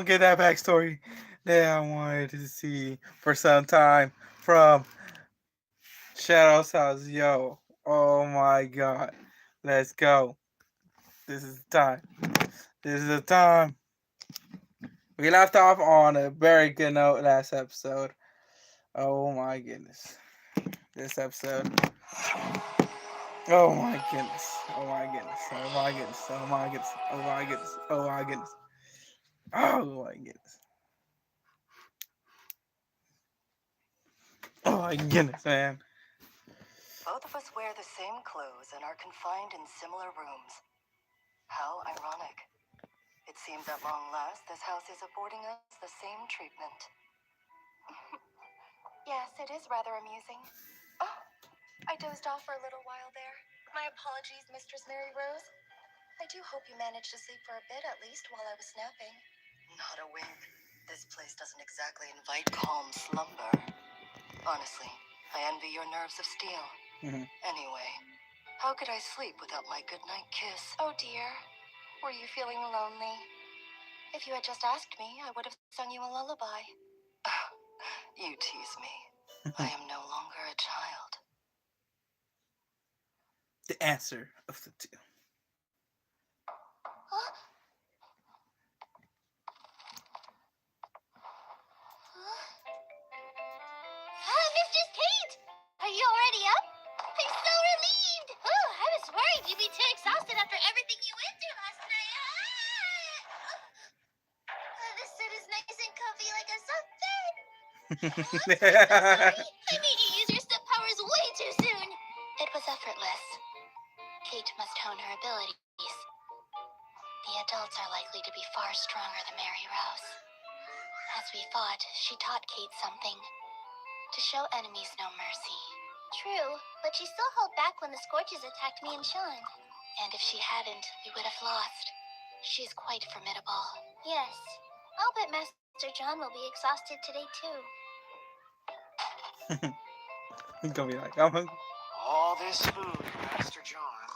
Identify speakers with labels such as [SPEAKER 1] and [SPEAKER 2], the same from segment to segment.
[SPEAKER 1] gonna get that backstory that I wanted to see for some time from Shadow's house. Yo, oh my god. Let's go. This is the time. This is the time. We left off on a very good note last episode. Oh my goodness. This episode. Oh my goodness. Oh my goodness. Oh my goodness. Oh my goodness. Oh my goodness. Oh my goodness. Oh my goodness. Oh my goodness, man.
[SPEAKER 2] Both of us wear the same clothes and are confined in similar rooms. How ironic. It seems at long last this house is affording us the same treatment. Yes, it is rather amusing. Oh, I dozed off for a little while there. My apologies, Mistress Mary Rose. I do hope you managed to sleep for a bit at least while I was napping. Not a wink. This place doesn't exactly invite calm slumber. Honestly, I envy your nerves of steel. Anyway, how could I sleep without my goodnight kiss? Oh dear. Were you feeling lonely? If you had just asked me, I would have sung you a lullaby. You tease me. I am no longer a child.
[SPEAKER 1] The answer of the two.
[SPEAKER 2] Huh? Mistress Kate! Are you already up? I'm so relieved! Oh, I was worried you'd be too exhausted after everything you went through last night. This suit is nice and comfy like a soft bed. Sorry, I made you use your step powers way too soon. It was effortless. Kate must hone her abilities. The adults are likely to be far stronger than Mary Rose. As we fought, she taught Kate something. To show enemies no mercy. True, but she still held back when the Scorches attacked me and Sean. And if she hadn't, we would have lost. She's quite formidable. Yes. I'll bet Master John will be exhausted today, too.
[SPEAKER 1] He's gonna be like, I'm hungry.
[SPEAKER 3] All this food for Master John.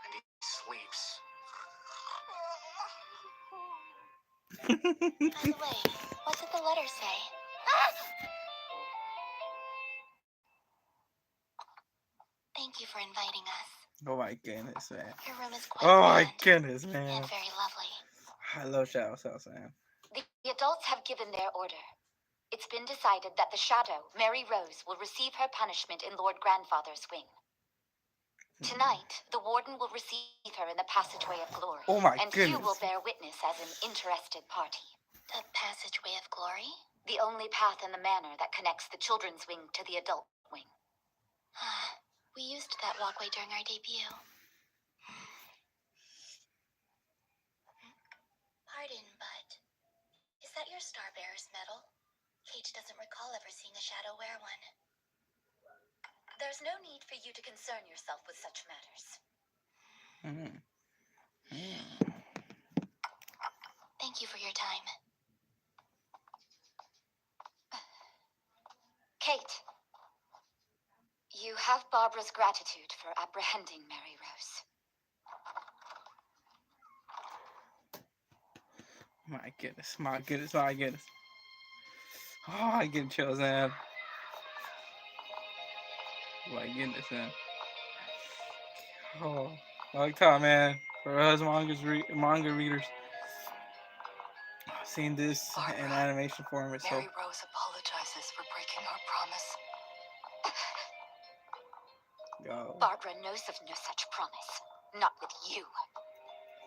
[SPEAKER 3] And he sleeps.
[SPEAKER 2] By the way, what did the letter say? Ah! Thank you for inviting us.
[SPEAKER 1] Oh my goodness, man.
[SPEAKER 2] Your room is quite
[SPEAKER 1] Oh my
[SPEAKER 2] grand
[SPEAKER 1] goodness, man.
[SPEAKER 2] and very lovely.
[SPEAKER 1] I love Shadow's house, man.
[SPEAKER 4] The adults have given their order. It's been decided that the Shadow, Mary Rose, will receive her punishment in Lord Grandfather's wing. Tonight, the Warden will receive her in the Passageway of Glory.
[SPEAKER 1] Oh my
[SPEAKER 4] and
[SPEAKER 1] goodness.
[SPEAKER 4] you will bear witness as an interested party.
[SPEAKER 2] The Passageway of Glory?
[SPEAKER 4] The only path in the manor that connects the children's wing to the adult wing.
[SPEAKER 2] We used that walkway during our debut. Pardon, but is that your Starbearer's medal? Kate doesn't recall ever seeing a shadow wear one.
[SPEAKER 4] There's no need for you to concern yourself with such matters.
[SPEAKER 2] Thank you for your time.
[SPEAKER 4] Kate, you have Barbara's gratitude for apprehending Mary Rose.
[SPEAKER 1] My goodness, my goodness, my goodness. Oh, I get chills, man. My goodness, man. Oh, long time, man. For us manga readers, seeing this in animation form is so.
[SPEAKER 2] Mary Rose apologizes for breaking her promise.
[SPEAKER 1] Yo.
[SPEAKER 4] Barbara knows of no such promise. Not with you.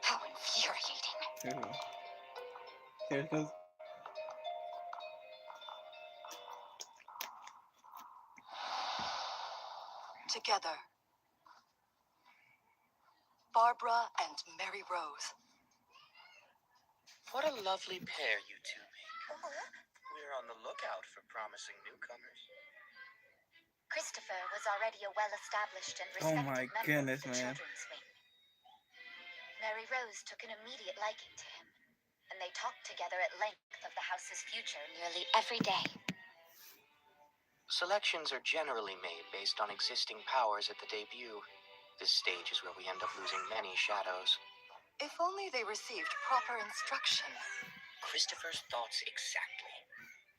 [SPEAKER 4] How infuriating.
[SPEAKER 1] Here it goes.
[SPEAKER 2] Together. Barbara and Mary Rose.
[SPEAKER 3] What a lovely pair you two make. We're on the lookout for promising newcomers.
[SPEAKER 4] Christopher was already a well-established and
[SPEAKER 1] Oh
[SPEAKER 4] respected
[SPEAKER 1] my
[SPEAKER 4] member
[SPEAKER 1] goodness,
[SPEAKER 4] of the
[SPEAKER 1] man.
[SPEAKER 4] children's wing. Mary Rose took an immediate liking to him, and they talked together at length of the house's future nearly every day.
[SPEAKER 3] Selections are generally made based on existing powers at the debut. This stage is where we end up losing many shadows.
[SPEAKER 2] If only they received proper instruction.
[SPEAKER 3] Christopher's thoughts exactly.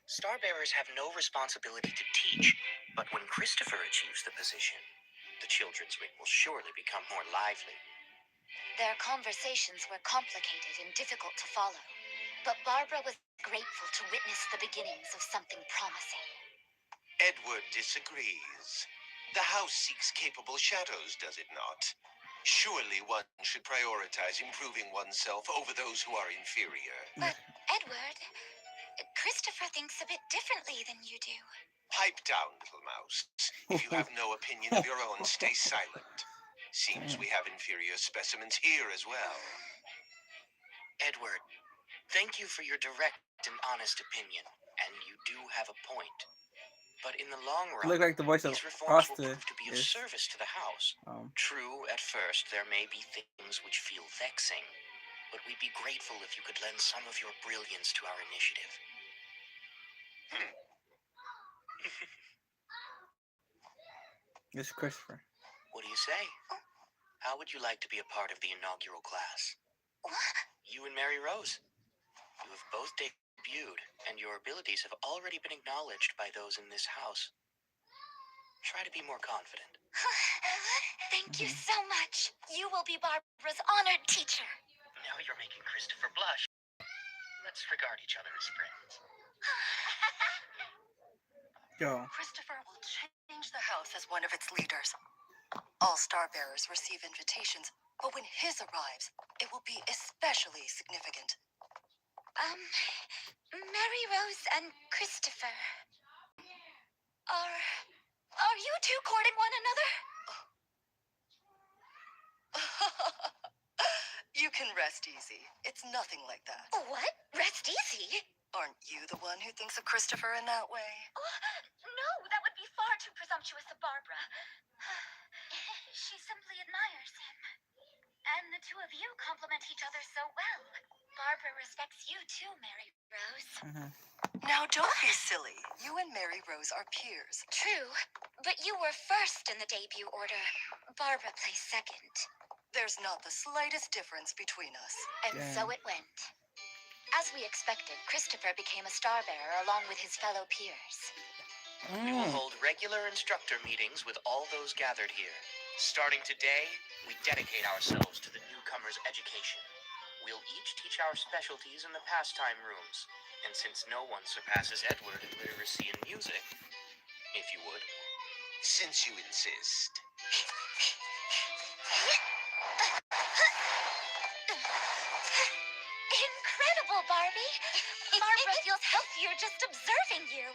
[SPEAKER 3] Starbearers have no responsibility to teach, but when Christopher achieves the position, the children's ring will surely become more lively.
[SPEAKER 4] Their conversations were complicated and difficult to follow, but Barbara was grateful to witness the beginnings of something promising.
[SPEAKER 5] Edward disagrees. The house seeks capable shadows, does it not? Surely one should prioritize improving oneself over those who are inferior.
[SPEAKER 4] But, Edward, Christopher thinks a bit differently than you do.
[SPEAKER 5] Pipe down, little mouse. If you have no opinion of your own, stay silent. Seems we have inferior specimens here as well.
[SPEAKER 3] Edward, thank you for your direct and honest opinion, and you do have a point. But in the long run,
[SPEAKER 1] Look like the voice of
[SPEAKER 3] these reforms will
[SPEAKER 1] Austin
[SPEAKER 3] prove to be of
[SPEAKER 1] is.
[SPEAKER 3] service to the house. True, at first, there may be things which feel vexing, but we'd be grateful if you could lend some of your brilliance to our initiative.
[SPEAKER 1] It's Christopher.
[SPEAKER 3] What do you say? How would you like to be a part of the inaugural class? You and Mary Rose. You have both debuted, and your abilities have already been acknowledged by those in this house. Try to be more confident.
[SPEAKER 4] Thank you so much. You will be Barbara's honored teacher.
[SPEAKER 3] Now you're making Christopher blush. Let's regard each other as friends.
[SPEAKER 1] Yo.
[SPEAKER 2] Christopher will change the house as one of its leaders. All Starbearers receive invitations, but when his arrives, it will be especially significant.
[SPEAKER 4] Mary Rose and Christopher. Are you two courting one another?
[SPEAKER 2] You can rest easy. It's nothing like that.
[SPEAKER 4] What? Rest easy?
[SPEAKER 2] Aren't you the one who thinks of Christopher in that way?
[SPEAKER 4] No, that would be far too presumptuous of Barbara. She simply admires him. And the two of you complement each other so well. Barbara respects you too, Mary Rose.
[SPEAKER 2] Now, don't be silly. You and Mary Rose are peers.
[SPEAKER 4] True, but you were first in the debut order. Barbara placed second.
[SPEAKER 2] There's not the slightest difference between us.
[SPEAKER 4] And so it went. As we expected, Christopher became a Starbearer along with his fellow peers.
[SPEAKER 3] We will hold regular instructor meetings with all those gathered here. Starting today, we dedicate ourselves to the newcomers' education. We'll each teach our specialties in the pastime rooms. And since no one surpasses Edward in literacy and music, if you would.
[SPEAKER 5] Since you insist.
[SPEAKER 4] Incredible, Barbie! Barbara feels healthier just observing you.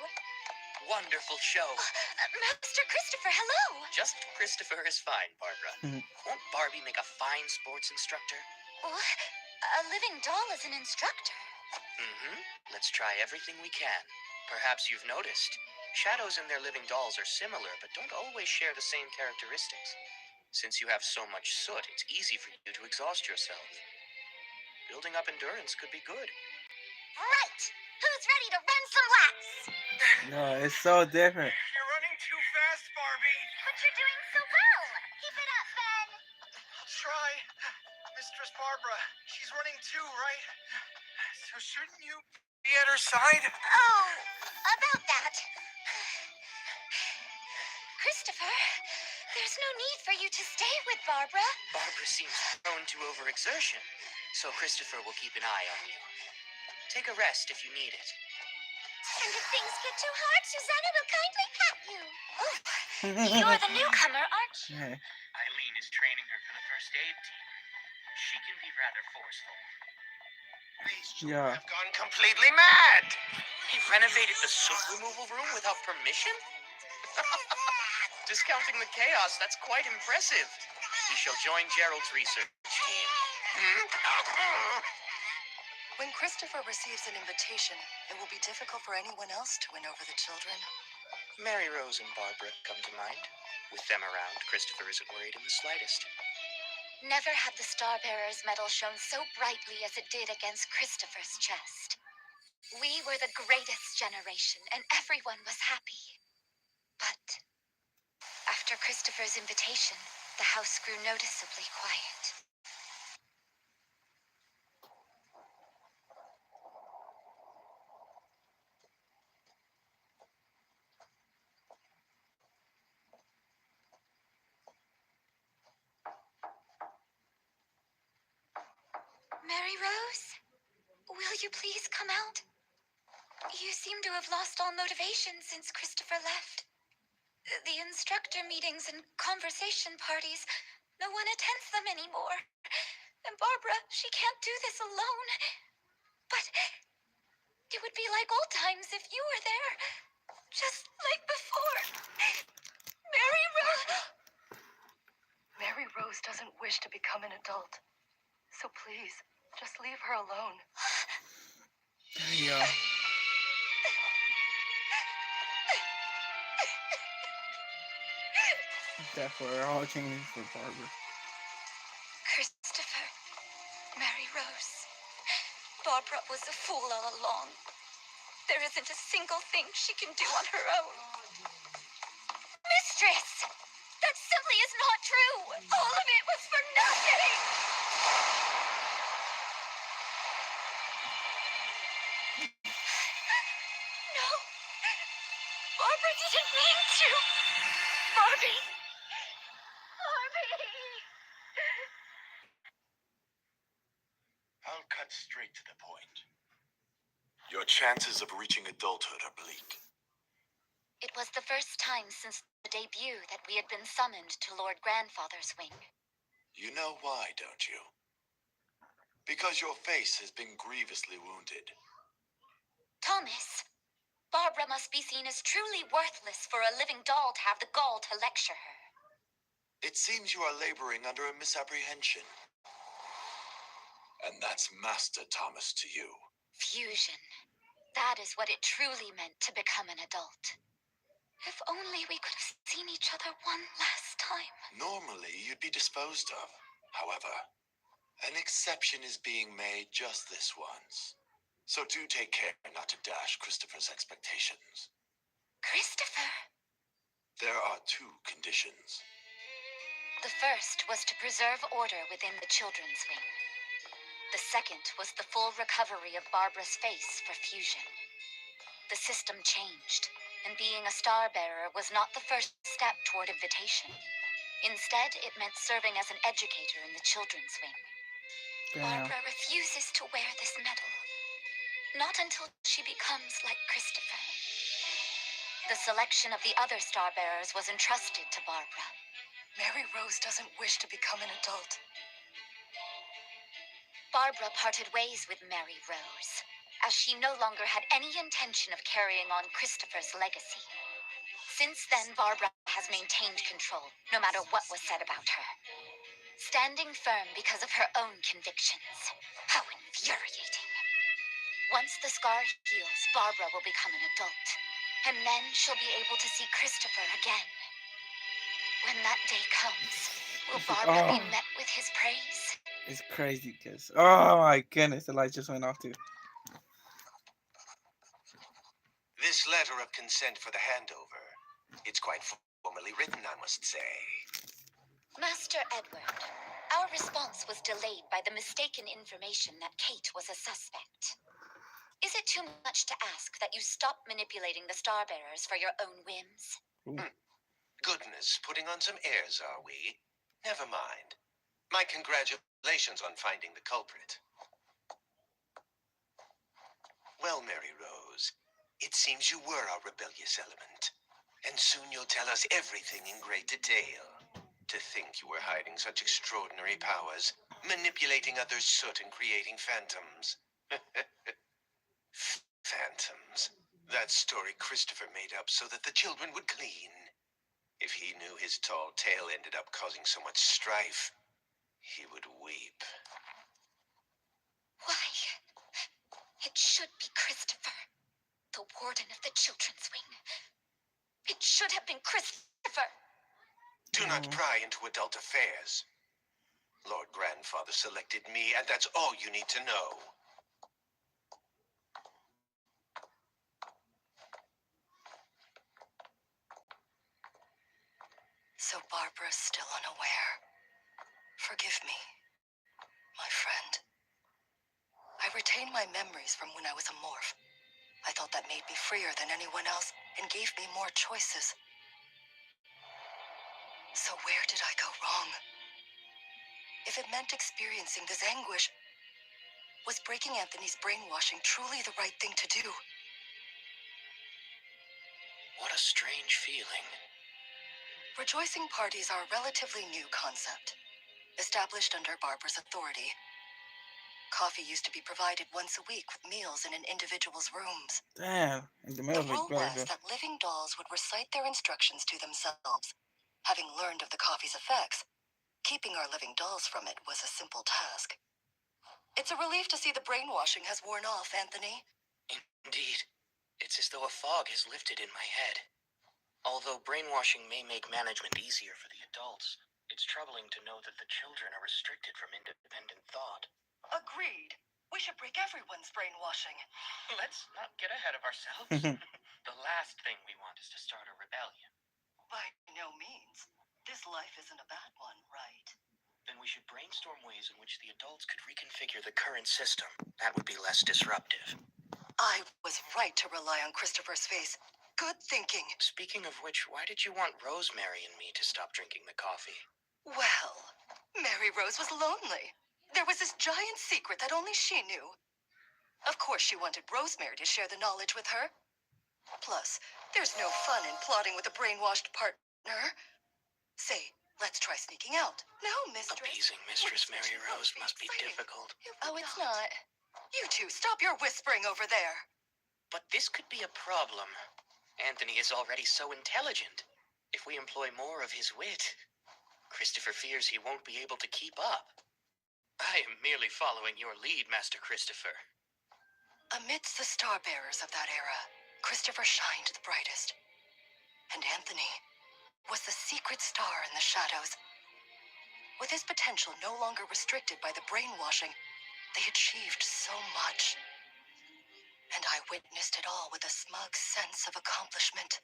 [SPEAKER 3] Wonderful show.
[SPEAKER 4] Master Christopher, hello!
[SPEAKER 3] Just Christopher is fine, Barbara. Won't Barbie make a fine sports instructor?
[SPEAKER 4] A living doll is an instructor.
[SPEAKER 3] Let's try everything we can. Perhaps you've noticed. Shadows and their living dolls are similar, but don't always share the same characteristics. Since you have so much soot, it's easy for you to exhaust yourself. Building up endurance could be good.
[SPEAKER 4] Right! Who's ready to run some laps?
[SPEAKER 1] No, it's so different.
[SPEAKER 3] You're running too fast, Barbie.
[SPEAKER 4] But you're doing so well! Keep it up, Ben!
[SPEAKER 3] I'll try. Mistress Barbara, she's running too, right? So shouldn't you be at her side?
[SPEAKER 4] Oh, about that. Christopher, there's no need for you to stay with Barbara.
[SPEAKER 3] Barbara seems prone to overexertion, so Christopher will keep an eye on you. Take a rest if you need it.
[SPEAKER 4] And if things get too hard, Susanna will kindly pat you. You're the newcomer, aren't you?
[SPEAKER 3] Eileen is training her for the first aid team. She can be rather forceful.
[SPEAKER 5] These children have gone completely mad.
[SPEAKER 3] He renovated the soot removal room without permission? Discounting the chaos, that's quite impressive. He shall join Gerald's research team.
[SPEAKER 2] When Christopher receives an invitation, it will be difficult for anyone else to win over the children.
[SPEAKER 3] Mary Rose and Barbara come to mind. With them around, Christopher isn't worried in the slightest.
[SPEAKER 4] Never had the Starbearer's medal shone so brightly as it did against Christopher's chest. We were the greatest generation, and everyone was happy. But after Christopher's invitation, the house grew noticeably quiet. Mary Rose, will you please come out? You seem to have lost all motivation since Christopher left. The instructor meetings and conversation parties, no one attends them anymore. And Barbara, she can't do this alone. But it would be like old times if you were there. Just like before. Mary Rose!
[SPEAKER 2] Mary Rose doesn't wish to become an adult. So please, just leave her alone.
[SPEAKER 1] There you go. Therefore, all changes for Barbara.
[SPEAKER 4] Christopher, Mary Rose. Barbara was a fool all along. There isn't a single thing she can do on her own. Mistress! That simply is not true! All of it was for nothing! No. Barbara didn't mean to. Barbie! Barbie!
[SPEAKER 5] I'll cut straight to the point. Your chances of reaching adulthood are bleak.
[SPEAKER 4] It was the first time since the debut that we had been summoned to Lord Grandfather's wing.
[SPEAKER 5] You know why, don't you? Because your face has been grievously wounded.
[SPEAKER 4] Thomas, Barbara must be seen as truly worthless for a living doll to have the gall to lecture her.
[SPEAKER 5] It seems you are laboring under a misapprehension. And that's Master Thomas to you.
[SPEAKER 4] Fusion. That is what it truly meant to become an adult. If only we could have seen each other one last time.
[SPEAKER 5] Normally, you'd be disposed of. However, an exception is being made just this once. So do take care not to dash Christopher's expectations.
[SPEAKER 4] Christopher?
[SPEAKER 5] There are two conditions.
[SPEAKER 4] The first was to preserve order within the children's wing. The second was the full recovery of Barbara's face for fusion. The system changed, and being a star bearer was not the first step toward invitation. Instead, it meant serving as an educator in the children's wing.
[SPEAKER 1] Damn.
[SPEAKER 4] Barbara refuses to wear this medal. Not until she becomes like Christopher. The selection of the other star bearers was entrusted to Barbara.
[SPEAKER 2] Mary Rose doesn't wish to become an adult.
[SPEAKER 4] Barbara parted ways with Mary Rose, as she no longer had any intention of carrying on Christopher's legacy. Since then, Barbara has maintained control, no matter what was said about her. Standing firm because of her own convictions. How infuriating. Once the scar heals, Barbara will become an adult. And then she'll be able to see Christopher again. When that day comes, will Barbara be met with his praise?
[SPEAKER 1] It's crazy because, oh my goodness, the light just went off too.
[SPEAKER 5] This letter of consent for the handover. It's quite formally written, I must say.
[SPEAKER 4] Master Edward, our response was delayed by the mistaken information that Kate was a suspect. Is it too much to ask that you stop manipulating the Starbearers for your own whims?
[SPEAKER 5] Goodness, putting on some airs, are we? Never mind. My congratulations on finding the culprit. Well, Mary Rose, it seems you were a rebellious element. And soon you'll tell us everything in great detail. To think you were hiding such extraordinary powers, manipulating others' soot and creating phantoms. Phantoms. That story Christopher made up so that the children would clean. If he knew his tall tale ended up causing so much strife, he would weep.
[SPEAKER 4] Why? It should be Christopher, the warden of the children's wing. It should have been Christopher.
[SPEAKER 5] Do not pry into adult affairs. Lord Grandfather selected me, and that's all you need to know.
[SPEAKER 2] So Barbara's still unaware. Forgive me, my friend. I retain my memories from when I was a morph. I thought that made me freer than anyone else and gave me more choices. So where did I go wrong? If it meant experiencing this anguish, Was breaking Anthony's brainwashing truly the right thing to do?
[SPEAKER 3] What a strange feeling.
[SPEAKER 2] Rejoicing parties are a relatively new concept, established under Barbara's authority. Coffee used to be provided once a week with meals in an individual's rooms.
[SPEAKER 1] Damn. And the
[SPEAKER 2] The
[SPEAKER 1] mail's like
[SPEAKER 2] rule
[SPEAKER 1] better
[SPEAKER 2] was that living dolls would recite their instructions to themselves. Having learned of the coffee's effects, keeping our living dolls from it was a simple task. It's a relief to see the brainwashing has worn off, Anthony.
[SPEAKER 3] Indeed. It's as though a fog has lifted in my head. Although brainwashing may make management easier for the adults, it's troubling to know that the children are restricted from independent thought.
[SPEAKER 2] Agreed. We should break everyone's brainwashing.
[SPEAKER 3] Let's not get ahead of ourselves. The last thing we want is to start a rebellion.
[SPEAKER 2] By no means. This life isn't a bad one, right?
[SPEAKER 3] Then we should brainstorm ways in which the adults could reconfigure the current system. That would be less disruptive.
[SPEAKER 2] I was right to rely on Christopher's face. Good thinking.
[SPEAKER 3] Speaking of which, why did you want Rosemary and me to stop drinking the coffee?
[SPEAKER 2] Well, Mary Rose was lonely. There was this giant secret that only she knew. Of course, she wanted Rosemary to share the knowledge with her. Plus, there's no fun in plotting with a brainwashed partner. Say, let's try sneaking out. No, mistress.
[SPEAKER 3] Appeasing Mistress Mary Rose must be difficult.
[SPEAKER 2] Oh, it's not. You two, stop your whispering over there.
[SPEAKER 3] But this could be a problem. Anthony is already so intelligent. If we employ more of his wit, Christopher fears he won't be able to keep up. I am merely following your lead, Master Christopher.
[SPEAKER 2] Amidst the star-bearers of that era, Christopher shined the brightest. And Anthony was the secret star in the shadows. With his potential no longer restricted by the brainwashing, they achieved so much. And I witnessed it all with a smug sense of accomplishment.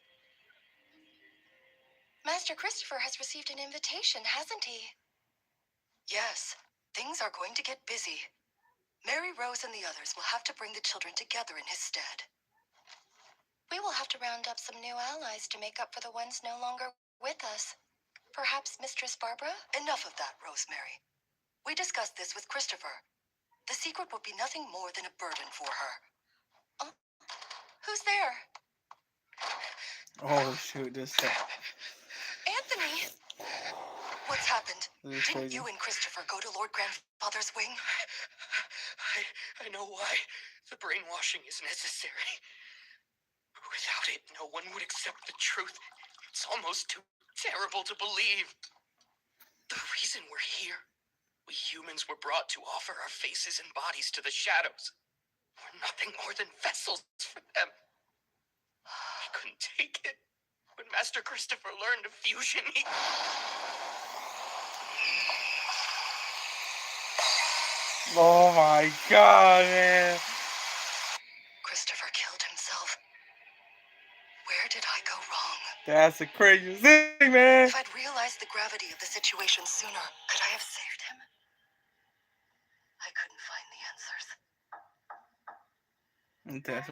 [SPEAKER 2] Master Christopher has received an invitation, hasn't he? Yes, things are going to get busy. Mary Rose and the others will have to bring the children together in his stead. We will have to round up some new allies to make up for the ones no longer with us. Perhaps Mistress Barbara? Enough of that, Rosemary. We discussed this with Christopher. The secret will be nothing more than a burden for her. Oh, who's there?
[SPEAKER 1] Oh shoot, this
[SPEAKER 2] Anthony! What's happened?
[SPEAKER 1] This is
[SPEAKER 2] Didn't
[SPEAKER 1] crazy.
[SPEAKER 2] you and Christopher go to Lord Grandfather's wing?
[SPEAKER 3] I know why. The brainwashing is necessary. Without it, no one would accept the truth. It's almost too terrible to believe. The reason we're here, we humans were brought to offer our faces and bodies to the shadows. We're nothing more than vessels for them. I couldn't take it. When Master Christopher learned of fusion, he...
[SPEAKER 1] Oh my god, man.
[SPEAKER 2] Christopher killed himself. Where did I go wrong?
[SPEAKER 1] That's the craziest thing, man.
[SPEAKER 2] If I'd realized the gravity of the situation sooner, could I have saved him? I couldn't find the answers.
[SPEAKER 1] That's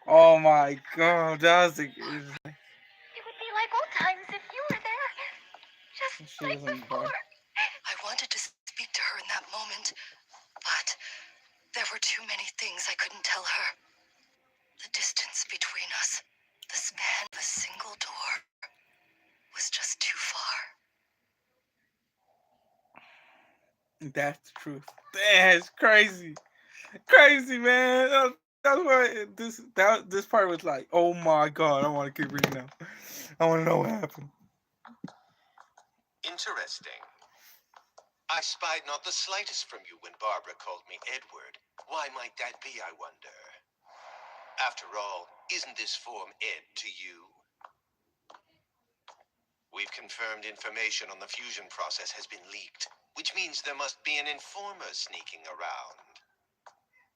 [SPEAKER 1] oh my god, that's the.
[SPEAKER 4] It would be like old times if you were there. Just
[SPEAKER 1] She
[SPEAKER 4] like
[SPEAKER 1] doesn't
[SPEAKER 4] before.
[SPEAKER 2] I wanted to speak to her in that moment, but there were too many things I couldn't tell her. The distance between us, the span of a single door, was just too far.
[SPEAKER 1] That's the truth. That's crazy, crazy, man. That's why this part was like, oh my god, I want to keep reading now. I want to know what happened.
[SPEAKER 5] Interesting. I spied not the slightest from you when Barbara called me Edward. Why might that be, I wonder? After all, isn't this form Ed to you? We've confirmed information on the fusion process has been leaked, which means there must be an informer sneaking around.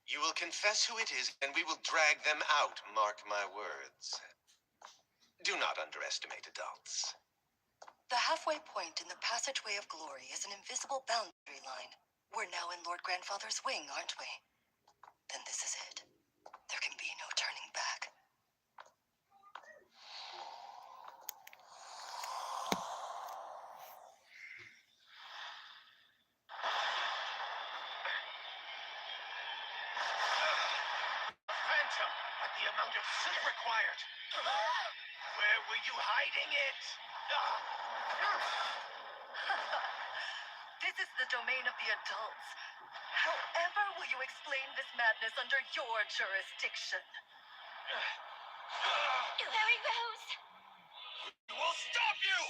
[SPEAKER 5] You will confess who it is, and we will drag them out, mark my words. Do not underestimate adults.
[SPEAKER 2] The halfway point in the passageway of glory is an invisible boundary line. We're now in Lord Grandfather's wing, aren't we? Then this is it. There can be no turning back.
[SPEAKER 5] the amount of soot required. Where were you hiding it?
[SPEAKER 2] This is the domain of the adults. However will you explain this madness under your jurisdiction?
[SPEAKER 4] Mary Rose!
[SPEAKER 5] We'll stop you!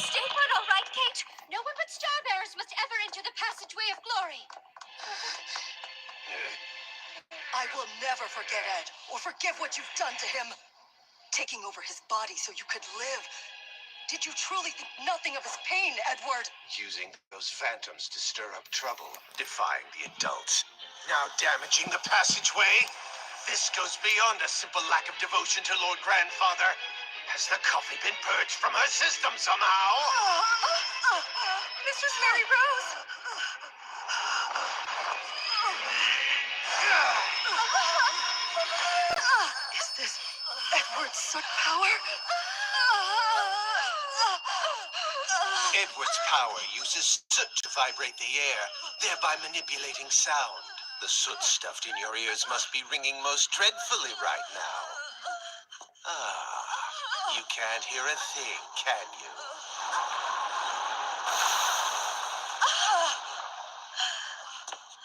[SPEAKER 4] Stay put, all right, Kate. No one but Starbearers must ever enter the passageway of glory.
[SPEAKER 2] I will never forget Ed, or forgive what you've done to him. Taking over his body so you could live. Did you truly think nothing of his pain, Edward?
[SPEAKER 5] Using those phantoms to stir up trouble, defying the adults, now damaging the passageway. This goes beyond a simple lack of devotion to Lord Grandfather. Has the coffee been purged from her system somehow?
[SPEAKER 2] Mistress Mary Rose! Is this Edward's soot power?
[SPEAKER 5] Edward's power uses soot to vibrate the air, thereby manipulating sound. The soot stuffed in your ears must be ringing most dreadfully right now. You can't hear a thing, can you?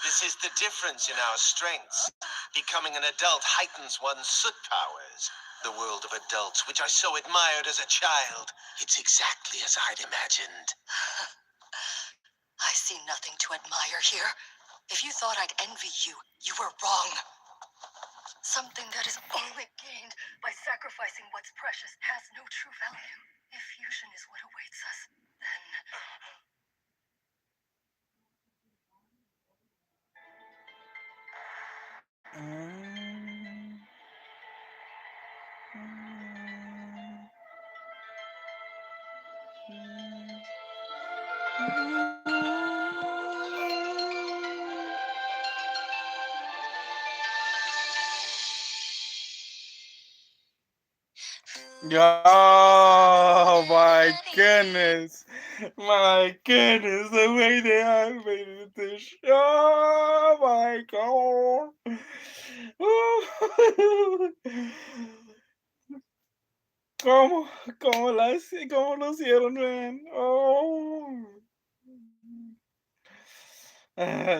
[SPEAKER 5] This is the difference in our strengths. Becoming an adult heightens one's soot powers. The world of adults, which I so admired as a child, it's exactly as I'd imagined.
[SPEAKER 2] I see nothing to admire here. If you thought I'd envy you, you were wrong. Something that is only gained by sacrificing what's precious has no true value. If fusion is what awaits us, then...
[SPEAKER 1] Oh my goodness. My goodness, the way they animated this show. Oh my god. ¿Cómo lo hicieron, man? Oh.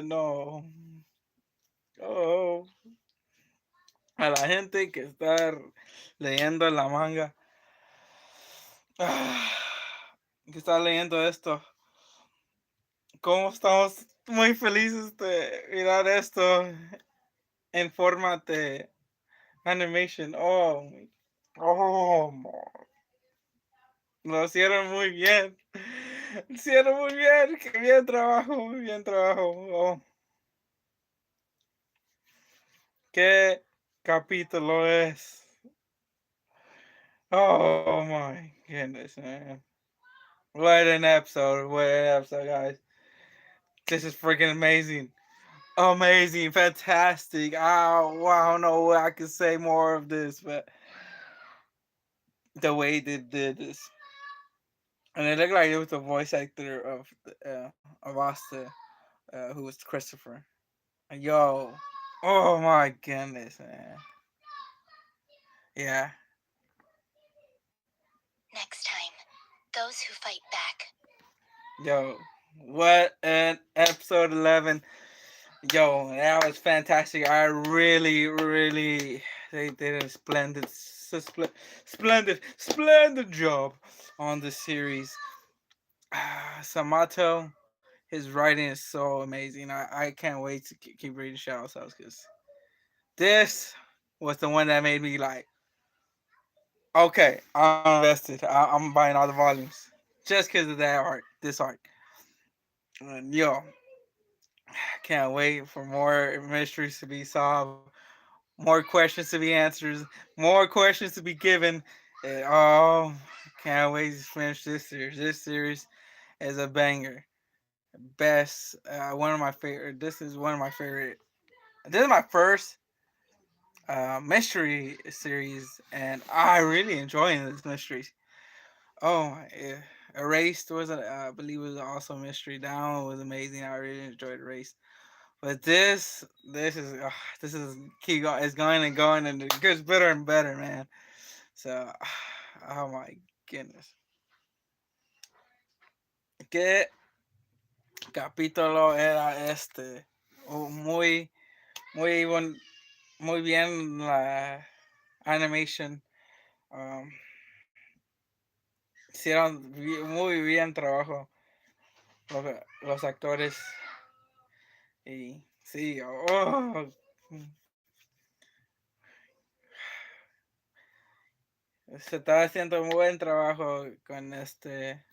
[SPEAKER 1] No. Oh. A la gente que está leyendo la manga, que está leyendo esto, cómo estamos muy felices de mirar esto en forma de animation. Oh, lo hicieron muy bien. Lo hicieron muy bien. Qué bien trabajo, muy bien trabajo. Oh. Qué capítulo es. Oh my goodness, man. What an episode, guys. This is freaking amazing. Amazing, fantastic. Oh, I don't know what I can say more of this, but the way they did this. And it looked like it was the voice actor of Asta, who was Christopher. Yo, oh my goodness, man. Yeah.
[SPEAKER 4] Next time, those who fight back.
[SPEAKER 1] Yo, what an episode 11. Yo, that was fantastic. I really, they did a splendid job on the series. Samato, his writing is so amazing. I can't wait to keep reading Shadow Cells, because this was the one that made me like, okay, I'm invested. I'm buying all the volumes just because of that art, this art. And yo, can't wait for more mysteries to be solved, more questions to be answered, more questions to be given. And, oh, can't wait to finish this series. This series is a banger. Best, one of my favorite. This is one of my favorite. This is my first mystery series, and I really enjoying this mystery. Oh, yeah. Erased was, I believe, was also a mystery. That one was amazing. I really enjoyed Erased. But this is keep going. It's going and going, and it gets better and better, man. So, oh my goodness, qué capítulo era este. Oh, muy bien la animation. Um, hicieron muy bien trabajo los actores y sí, se está haciendo un buen trabajo con este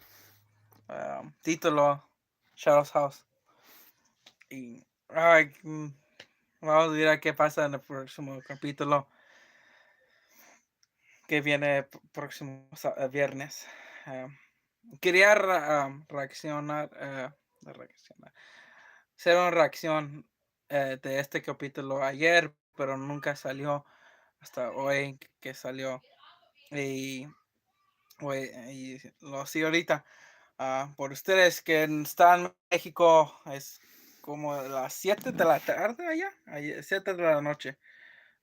[SPEAKER 1] título Shadow's House y ay, vamos a ver a qué pasa en el próximo capítulo que viene próximo viernes. Quería reaccionar, hacer una reacción de este capítulo ayer, pero nunca salió hasta hoy que salió. Y, y lo sigo ahorita. Por ustedes que están en México, es como las 7 de la tarde allá, 7 de la noche.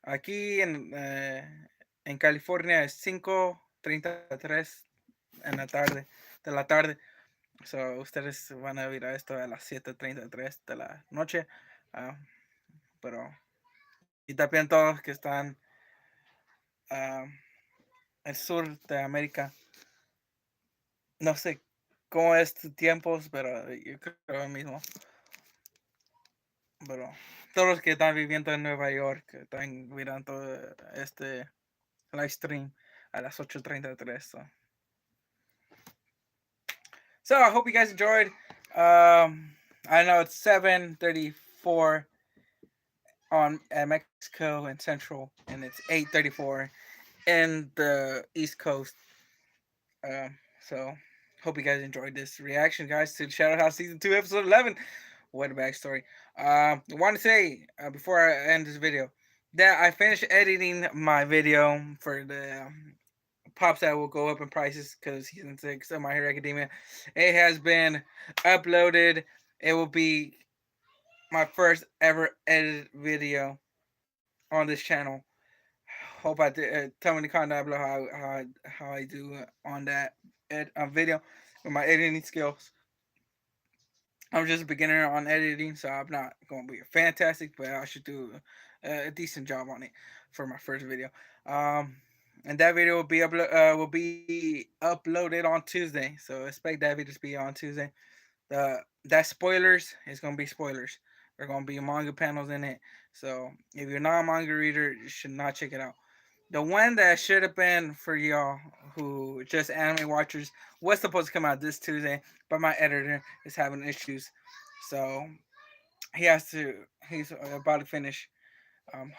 [SPEAKER 1] Aquí en California es 5:33 en la tarde, de la tarde. So, ustedes van a ver esto a las 7:33 de la noche. ah, pero, y también todos que están ah, el sur de América. No sé cómo es tus tiempos, pero yo creo lo mismo. Pero todos los que están viviendo en Nueva York, que están mirando este live stream a las 8:33. So I hope you guys enjoyed. I know it's 7:34 on Mexico and Central, and it's 8:34 in the East Coast. So hope you guys enjoyed this reaction, guys, to Shadow House Season 2, Episode 11. What a backstory. I want to say, before I end this video, that I finished editing my video for the pops that will go up in prices because Season 6 of My Hero Academia. It has been uploaded. It will be my first ever edited video on this channel. Hope I did. Tell me in the comment down below how I do on that video with my editing skills. I'm just a beginner on editing, so I'm not going to be fantastic, but I should do a decent job on it for my first video. And that video will be uploaded on Tuesday, so expect that video to be on Tuesday. That spoilers is going to be spoilers. There are going to be manga panels in it, so if you're not a manga reader, you should not check it out. The one that should have been for y'all who just anime watchers was supposed to come out this Tuesday, but my editor is having issues, so he's about to finish.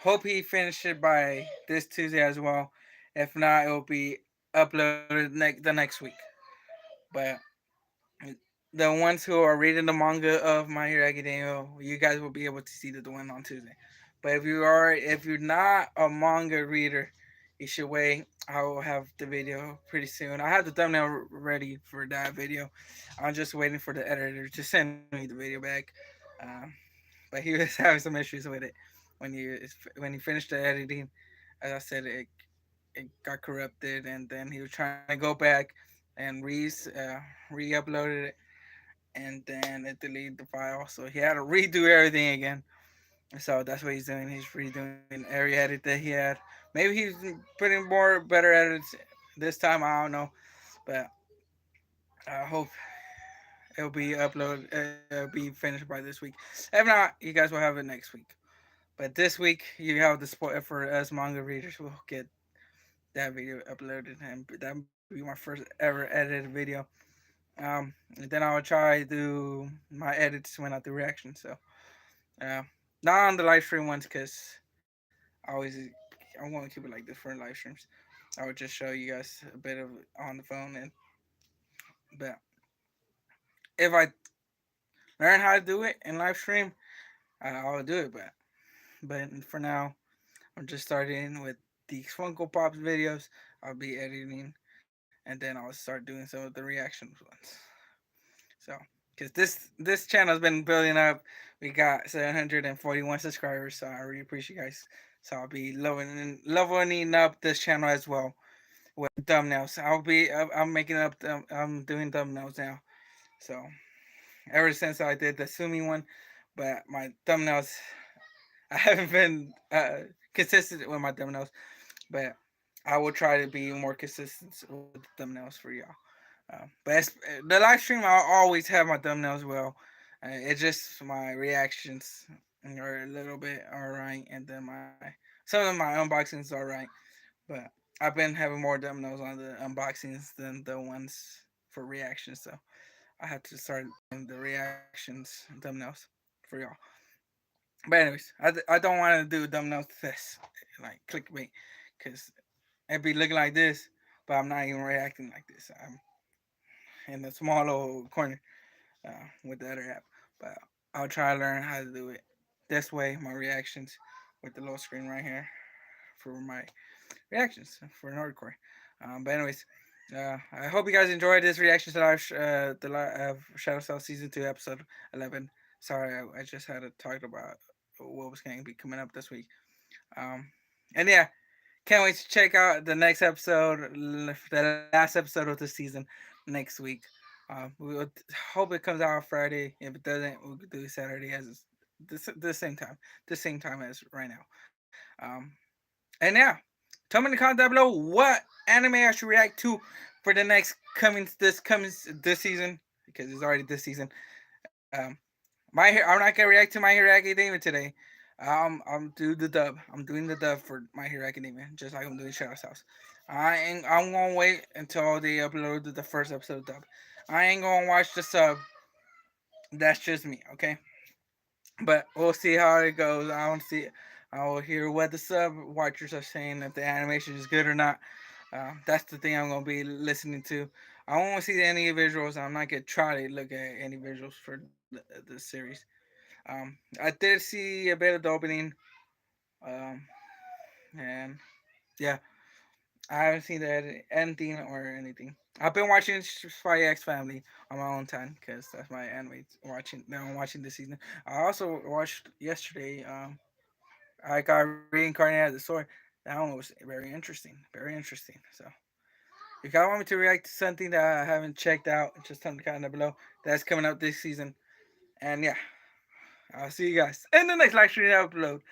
[SPEAKER 1] Hope he finished it by this Tuesday as well. If not, it will be uploaded the next week. But the ones who are reading the manga of My Hero Academia, you guys will be able to see the one on Tuesday. But if you're not a manga reader, you should wait. I will have the video pretty soon. I have the thumbnail ready for that video. I'm just waiting for the editor to send me the video back. Um, but he was having some issues with it when he finished the editing. As I said, it got corrupted, and then he was trying to go back and re-uploaded it, and then it deleted the file. So he had to redo everything again. So that's what he's doing. He's redoing every edit that he had. Maybe he's putting more better edits this time. I don't know, but I hope it'll be uploaded. It'll be finished by this week. If not, you guys will have it next week. But this week you have the spoiler for us manga readers. We'll get that video uploaded, and that will be my first ever edited video. And then I'll try to do my edits when I do reactions. So, uh, not on the live stream ones because I want to keep it like this for live streams. I would just show you guys a bit of on the phone, and but if I learn how to do it in live stream, I'll do it. But for now, I'm just starting with these Funko Pops videos. I'll be editing, and then I'll start doing some of the reactions ones. So because this channel has been building up. We got 741 subscribers, so I really appreciate you guys. So I'll be leveling up this channel as well with thumbnails. I'm making up I'm doing thumbnails now. So ever since I did the Sumi one, but my thumbnails I haven't been consistent with my thumbnails, but I will try to be more consistent with the thumbnails for y'all. The live stream, I'll always have my thumbnails well. It's just my reactions are a little bit alright, and then some of my unboxings are alright, but I've been having more thumbnails on the unboxings than the ones for reactions, so I have to start doing the reactions thumbnails for y'all. But anyways, I don't want to do thumbnails to this like clickbait, because it'd be looking like this, but I'm not even reacting like this. I'm in the small little corner with the other app. But I'll try to learn how to do it this way. My reactions with the little screen right here for my reactions for Nordcore. But anyways, I hope you guys enjoyed this reaction to Shadow Cell Season 2, Episode 11. Sorry, I just had to talk about what was going to be coming up this week. And yeah, can't wait to check out the next episode, the last episode of the season next week. We will hope it comes out on Friday. If it doesn't, we'll do Saturday as the same time, as right now. And yeah, tell me in the comments down below what anime I should react to for the next this season, because it's already this season. I'm not gonna react to My Hero Academia today. I'm doing the dub for My Hero Academia, just like I'm doing Shadow's House. I'm gonna wait until they upload the first episode dub. I ain't gonna watch the sub. That's just me, okay? But we'll see how it goes. I will hear what the sub watchers are saying, if the animation is good or not. That's the thing I'm gonna be listening to. I won't see any visuals. I'm not gonna try to look at any visuals for the series. I did see a bit of the opening, um, and yeah, I haven't seen the ending or anything. I've been watching Spy X Family on my own time because that's my anime watching. Now I'm watching this season. I also watched yesterday. I got reincarnated as a sword. That one was very interesting. Very interesting. So if y'all want me to react to something that I haven't checked out, just tell me to comment down below. That's coming up this season. And yeah, I'll see you guys in the next live stream upload.